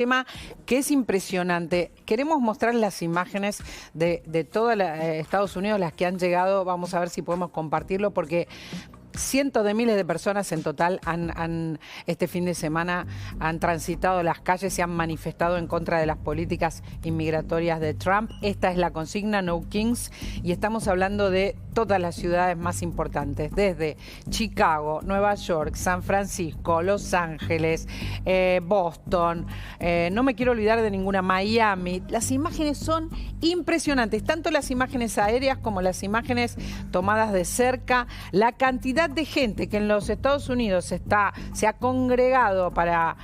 tema que es impresionante. Queremos mostrar las imágenes de toda Estados Unidos, las que han llegado. Vamos a ver si podemos compartirlo, porque cientos de miles de personas en total este fin de semana han transitado las calles, se han manifestado en contra de las políticas inmigratorias de Trump. Esta es la consigna, No Kings, y estamos hablando de todas las ciudades más importantes, desde Chicago, Nueva York, San Francisco, Los Ángeles, Boston, no me quiero olvidar de ninguna, Miami. Las imágenes son impresionantes, tanto las imágenes aéreas como las imágenes tomadas de cerca. La cantidad de gente que en los Estados Unidos se ha congregado para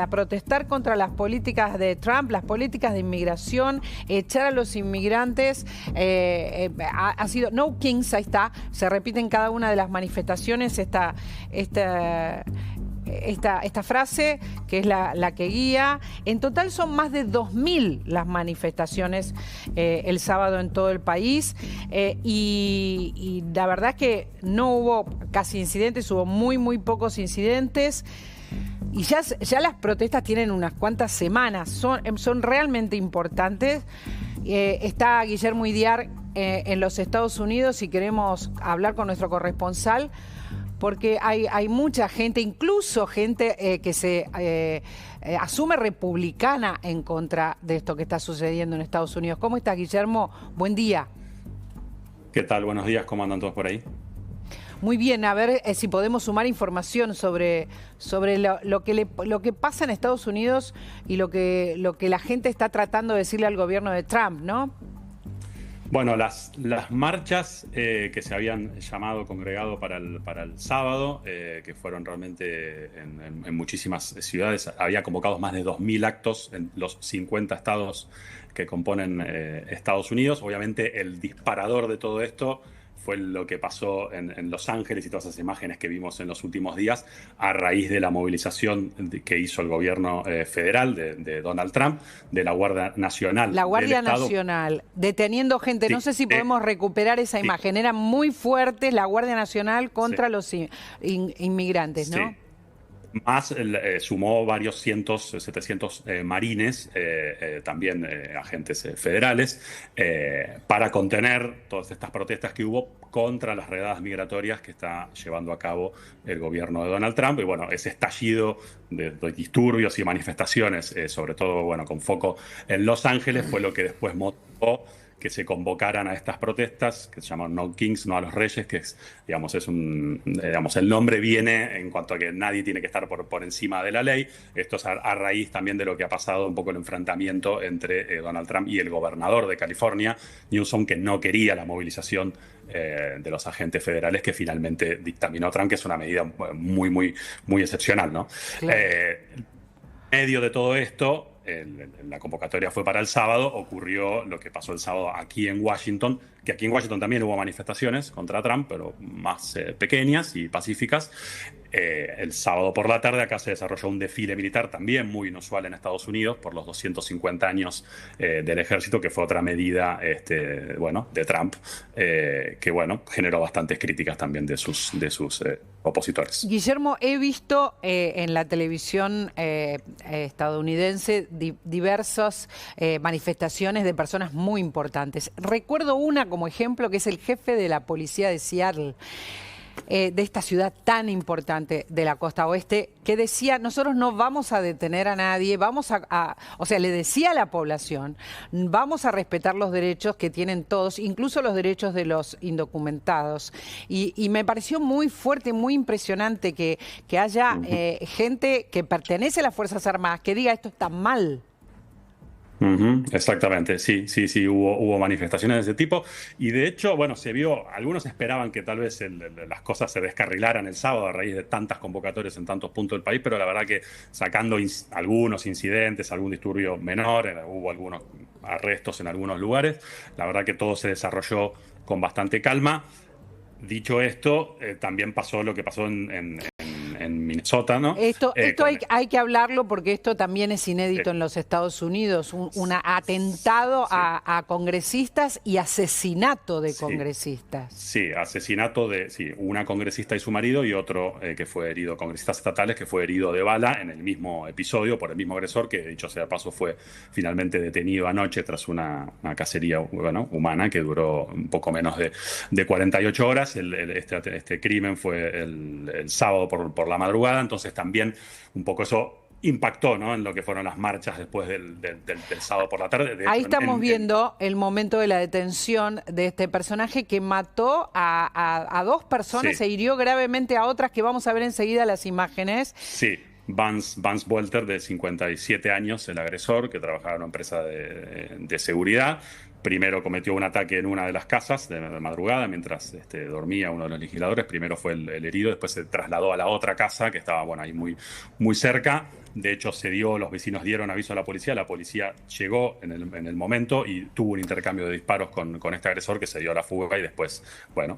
protestar contra las políticas de Trump, las políticas de inmigración, echar a los inmigrantes, ha sido No Kings, ahí está, se repite en cada una de las manifestaciones esta frase, que es la que guía. En total son más de 2.000 las manifestaciones el sábado en todo el país, y la verdad es que no hubo casi incidentes, hubo muy pocos incidentes. Y ya las protestas tienen unas cuantas semanas, son realmente importantes. Está Guillermo Idiar en los Estados Unidos y queremos hablar con nuestro corresponsal, porque hay mucha gente, incluso gente que se asume republicana en contra de esto que está sucediendo en Estados Unidos. ¿Cómo estás, Guillermo? Buen día. ¿Qué tal? Buenos días, ¿cómo andan todos por ahí? Muy bien, a ver si podemos sumar información sobre lo que pasa en Estados Unidos y lo que la gente está tratando de decirle al gobierno de Trump, ¿no? Bueno, las marchas que se habían congregado para el sábado, que fueron realmente en muchísimas ciudades, había convocados más de 2.000 actos en los 50 estados que componen Estados Unidos. Obviamente el disparador de todo esto fue lo que pasó en Los Ángeles y todas esas imágenes que vimos en los últimos días a raíz de la movilización que hizo el gobierno federal de Donald Trump, de la Guardia Nacional. La Guardia Nacional, deteniendo gente. Sí, no sé si podemos recuperar esa imagen. Eran muy fuertes la Guardia Nacional contra los inmigrantes, ¿no? Sí. Más sumó varios 700 marines, también agentes federales, para contener todas estas protestas que hubo contra las redadas migratorias que está llevando a cabo el gobierno de Donald Trump. Y bueno, ese estallido de disturbios y manifestaciones, sobre todo con foco en Los Ángeles, fue lo que después motivó que se convocaran a estas protestas, que se llaman No Kings, no a los reyes, que es, el nombre viene en cuanto a que nadie tiene que estar por encima de la ley. Esto es a raíz también de lo que ha pasado, un poco el enfrentamiento entre Donald Trump y el gobernador de California, Newsom, que no quería la movilización de los agentes federales, que finalmente dictaminó Trump, que es una medida muy excepcional, ¿no? Sí. En medio de todo esto, la convocatoria fue para el sábado, ocurrió lo que pasó el sábado aquí en Washington, que aquí en Washington también hubo manifestaciones contra Trump, pero más pequeñas y pacíficas. El sábado por la tarde acá se desarrolló un desfile militar también muy inusual en Estados Unidos por los 250 años del ejército, que fue otra medida de Trump, que generó bastantes críticas también de sus opositores. Guillermo, he visto en la televisión estadounidense diversas manifestaciones de personas muy importantes. Recuerdo una como ejemplo, que es el jefe de la policía de Seattle, de esta ciudad tan importante de la costa oeste, que decía: nosotros no vamos a detener a nadie, le decía a la población, vamos a respetar los derechos que tienen todos, incluso los derechos de los indocumentados. Y me pareció muy fuerte, muy impresionante que haya gente que pertenece a las Fuerzas Armadas que diga esto está mal. Exactamente, sí, hubo manifestaciones de ese tipo, y de hecho, se vio, algunos esperaban que tal vez las cosas se descarrilaran el sábado a raíz de tantas convocatorias en tantos puntos del país, pero la verdad que sacando algunos incidentes, algún disturbio menor, hubo algunos arrestos en algunos lugares, la verdad que todo se desarrolló con bastante calma. Dicho esto, también pasó lo que pasó en en Minnesota, ¿no? Esto hay que hablarlo porque esto también es inédito en los Estados Unidos, un atentado a congresistas y asesinato de congresistas. Sí, asesinato de una congresista y su marido y otro que fue herido, congresistas estatales, que fue herido de bala en el mismo episodio por el mismo agresor, que dicho sea de paso fue finalmente detenido anoche tras una cacería humana que duró un poco menos de 48 horas. Este crimen fue el sábado por la madrugada, entonces también un poco eso impactó, ¿no?, en lo que fueron las marchas después del sábado por la tarde. Ahí estamos viendo el momento de la detención de este personaje que mató a dos personas e hirió gravemente a otras, que vamos a ver enseguida las imágenes. Sí. Vance Welter, de 57 años, el agresor, que trabajaba en una empresa de seguridad. Primero cometió un ataque en una de las casas de madrugada mientras dormía uno de los legisladores. Primero fue el herido, después se trasladó a la otra casa que estaba ahí muy cerca. De hecho, los vecinos dieron aviso a la policía llegó en el momento y tuvo un intercambio de disparos con este agresor, que se dio a la fuga y después,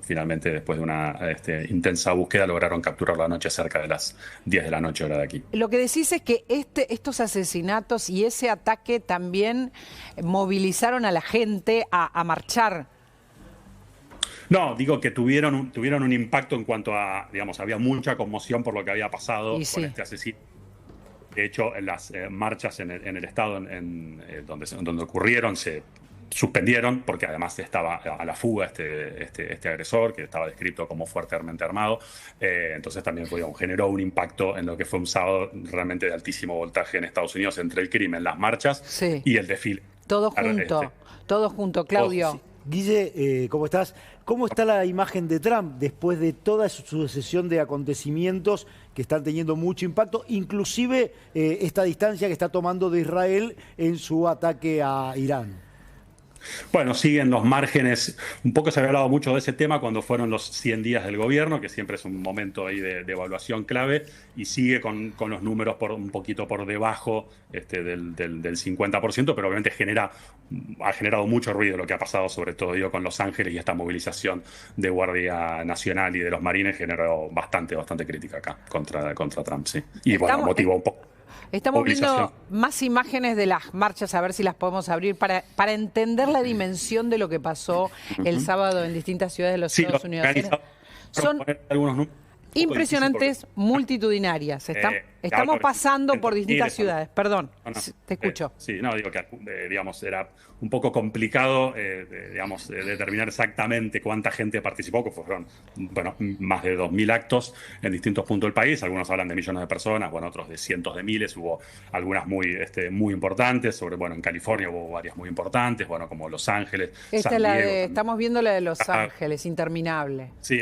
finalmente después de una intensa búsqueda lograron capturarlo anoche cerca de las 10 de la noche hora de aquí. Lo que decís es que estos asesinatos y ese ataque también movilizaron a la gente a marchar. No, digo que tuvieron un impacto en cuanto a, digamos, había mucha conmoción por lo que había pasado con este asesino. De hecho, en las marchas en el estado donde ocurrieron se suspendieron porque además estaba a la fuga este agresor, que estaba descrito como fuertemente armado. Entonces también generó un impacto en lo que fue un sábado realmente de altísimo voltaje en Estados Unidos entre el crimen, las marchas y el desfile. Todo junto, Claudio. Sí. Guille, ¿cómo estás? ¿Cómo está la imagen de Trump después de toda su sucesión de acontecimientos que están teniendo mucho impacto, inclusive esta distancia que está tomando de Israel en su ataque a Irán? Bueno, siguen los márgenes. Un poco se había hablado mucho de ese tema cuando fueron los 100 días del gobierno, que siempre es un momento ahí de evaluación clave, y sigue con los números un poquito por debajo del 50%, pero obviamente ha generado mucho ruido lo que ha pasado, sobre todo con Los Ángeles, y esta movilización de Guardia Nacional y de los Marines generó bastante crítica acá contra Trump, sí. Y motivó un poco. Estamos viendo más imágenes de las marchas, a ver si las podemos abrir para entender la dimensión de lo que pasó el sábado en distintas ciudades de los Estados Unidos. Son impresionantes, multitudinarias. Estamos pasando por distintas ciudades. Perdón, te escucho. Digo que digamos, era un poco complicado determinar exactamente cuánta gente participó, que fueron más de 2.000 actos en distintos puntos del país. Algunos hablan de millones de personas, otros de cientos de miles. Hubo algunas muy importantes. En California hubo varias muy importantes, como Los Ángeles, San Diego. Estamos viendo la de Los Ángeles, interminable. Sí,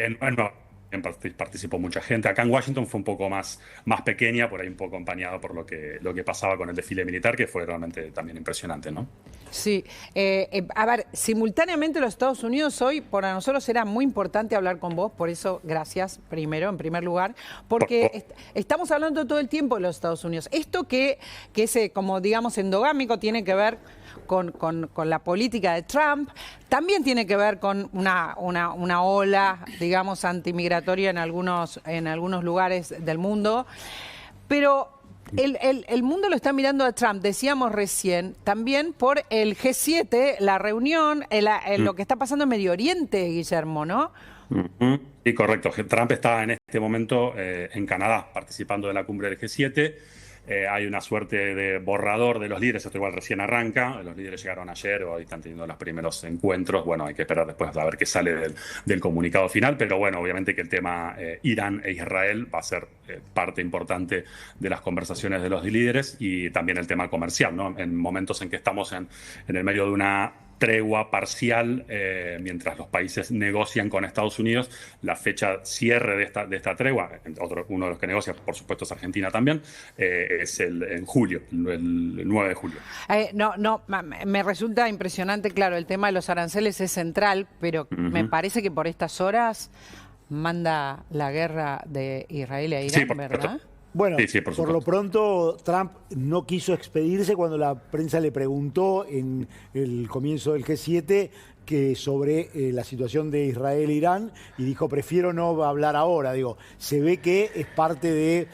participó mucha gente. Acá en Washington fue un poco más pequeña, por ahí un poco acompañado por lo que pasaba con el desfile militar, que fue realmente también impresionante, ¿no? Sí. A ver, simultáneamente los Estados Unidos hoy, para nosotros era muy importante hablar con vos, por eso gracias en primer lugar, porque estamos hablando todo el tiempo de los Estados Unidos. Esto que es, como digamos, endogámico, tiene que ver con la política de Trump, también tiene que ver con una ola, digamos, antimigratoria en algunos lugares del mundo, pero el mundo lo está mirando a Trump, decíamos recién, también por el G7, la reunión, lo que está pasando en Medio Oriente, Guillermo, ¿no? Sí, correcto. Trump está en este momento en Canadá participando de la cumbre del G7. Hay una suerte de borrador de los líderes, esto igual recién arranca. Los líderes llegaron ayer, hoy están teniendo los primeros encuentros. Hay que esperar después a ver qué sale del comunicado final, pero obviamente que el tema Irán e Israel va a ser parte importante de las conversaciones de los líderes, y también el tema comercial, ¿no? En momentos en que estamos en el medio de una tregua parcial, mientras los países negocian con Estados Unidos. La fecha cierre de esta tregua, uno de los que negocia, por supuesto, es Argentina también, es en julio, el 9 de julio. Me resulta impresionante, claro, el tema de los aranceles es central, pero me parece que por estas horas manda la guerra de Israel a Irán, sí, ¿verdad? Bueno, Sí, sí, por lo pronto Trump no quiso expedirse cuando la prensa le preguntó en el comienzo del G7 que sobre la situación de Israel e Irán y dijo, prefiero no hablar ahora. Digo, se ve que es parte de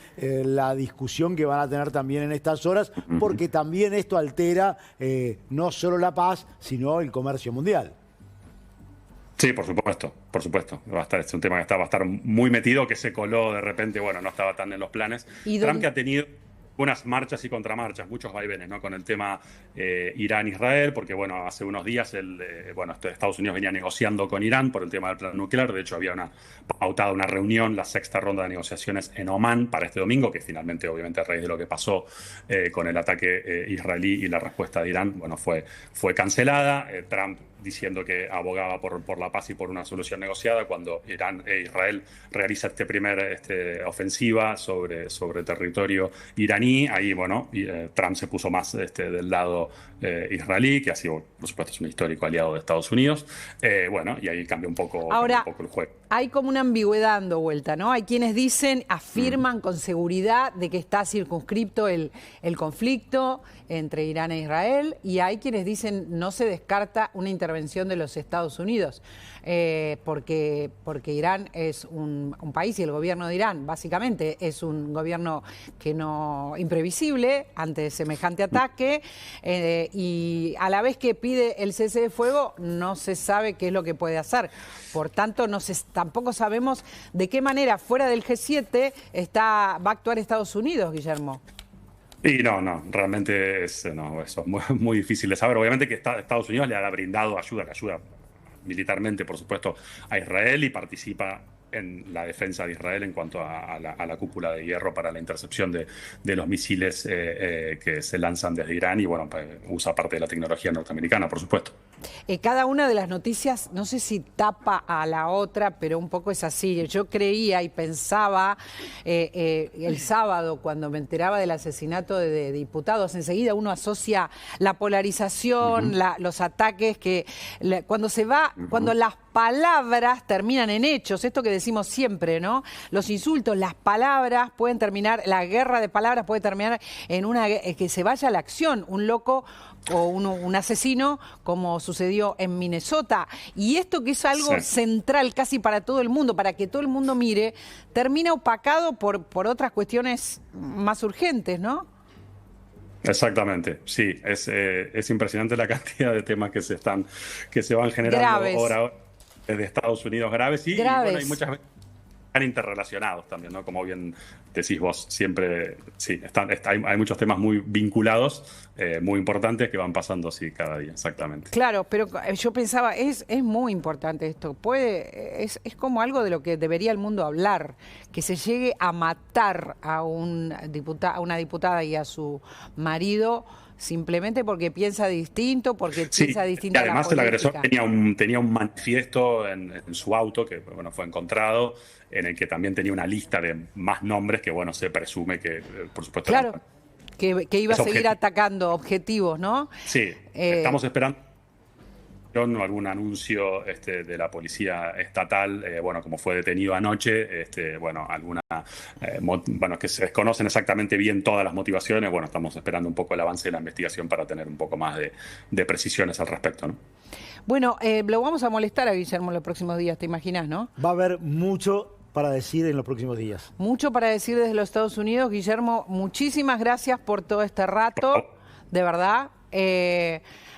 la discusión que van a tener también en estas horas, porque también esto altera no solo la paz, sino el comercio mundial. Sí, por supuesto, por supuesto. Es un tema que va a estar muy metido, que se coló de repente, bueno, no estaba tan en los planes. Trump que ha tenido unas marchas y contramarchas, muchos vaivenes, ¿no? Con el tema Irán-Israel, porque, bueno, hace unos días Estados Unidos venía negociando con Irán por el tema del plan nuclear. De hecho, había pautada una reunión, la sexta ronda de negociaciones en Omán para este domingo, que finalmente, obviamente, a raíz de lo que pasó con el ataque israelí y la respuesta de Irán, bueno, fue cancelada. Trump diciendo que abogaba por la paz y por una solución negociada cuando Israel realiza primera ofensiva sobre territorio iraní. Ahí, bueno, Trump se puso más del lado israelí, que ha sido, por supuesto, es un histórico aliado de Estados Unidos. Bueno, y ahí cambia un poco el juego. Hay como una ambigüedad dando vuelta, ¿no? Hay quienes afirman con seguridad de que está circunscripto el conflicto entre Irán e Israel, y hay quienes dicen no se descarta una intervención de los Estados Unidos, porque Irán es un país, y el gobierno de Irán básicamente es un gobierno imprevisible ante semejante ataque, y a la vez que pide el cese de fuego no se sabe qué es lo que puede hacer. Por tanto, tampoco sabemos de qué manera fuera del G7 va a actuar Estados Unidos, Guillermo. Y no, realmente eso es muy difícil de saber. Obviamente que Estados Unidos le ha brindado ayuda militarmente, por supuesto, a Israel, y participa en la defensa de Israel en cuanto a la cúpula de hierro para la intercepción de los misiles que se lanzan desde Irán, y bueno, usa parte de la tecnología norteamericana, por supuesto. Cada una de las noticias, no sé si tapa a la otra, pero un poco es así. Yo creía y pensaba el sábado, cuando me enteraba del asesinato de diputados, enseguida uno asocia la polarización, los ataques, cuando las palabras terminan en hechos, esto que decimos siempre, ¿no? Los insultos, las palabras pueden terminar, la guerra de palabras puede terminar en que se vaya a la acción, un loco o un asesino, como sucedió en Minnesota. Y esto, que es algo central casi para todo el mundo, para que todo el mundo mire, termina opacado por otras cuestiones más urgentes, ¿no? Exactamente, sí, es impresionante la cantidad de temas que se van generando graves. Ahora desde Estados Unidos, graves. Y bueno, hay muchas veces están interrelacionados también, ¿no? Como bien decís vos, siempre sí, hay muchos temas muy vinculados, muy importantes, que van pasando así cada día, exactamente. Claro, pero yo pensaba, es muy importante esto. Es como algo de lo que debería el mundo hablar, que se llegue a matar a una diputada y a su marido simplemente porque piensa distinto, porque piensa distinto a la política. Además, el agresor tenía un manifiesto en su auto que, bueno, fue encontrado, en el que también tenía una lista de más nombres que, bueno, se presume que, por supuesto... Claro, que iba a seguir atacando objetivos, ¿no? Sí, estamos esperando algún anuncio de la policía estatal, bueno, como fue detenido anoche, bueno, que se desconocen exactamente bien todas las motivaciones. Bueno, estamos esperando un poco el avance de la investigación para tener un poco más de precisiones al respecto, ¿no? Bueno, lo vamos a molestar a Guillermo en los próximos días, ¿te imaginas, no? Va a haber mucho para decir en los próximos días. Mucho para decir desde los Estados Unidos. Guillermo, muchísimas gracias por todo este rato, de verdad.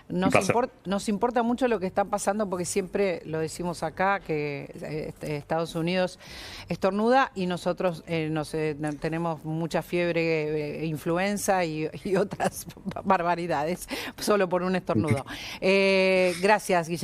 Nos importa mucho lo que está pasando, porque siempre lo decimos acá, que Estados Unidos estornuda y nosotros tenemos mucha fiebre, influenza y otras barbaridades, solo por un estornudo. Gracias, Guillermo.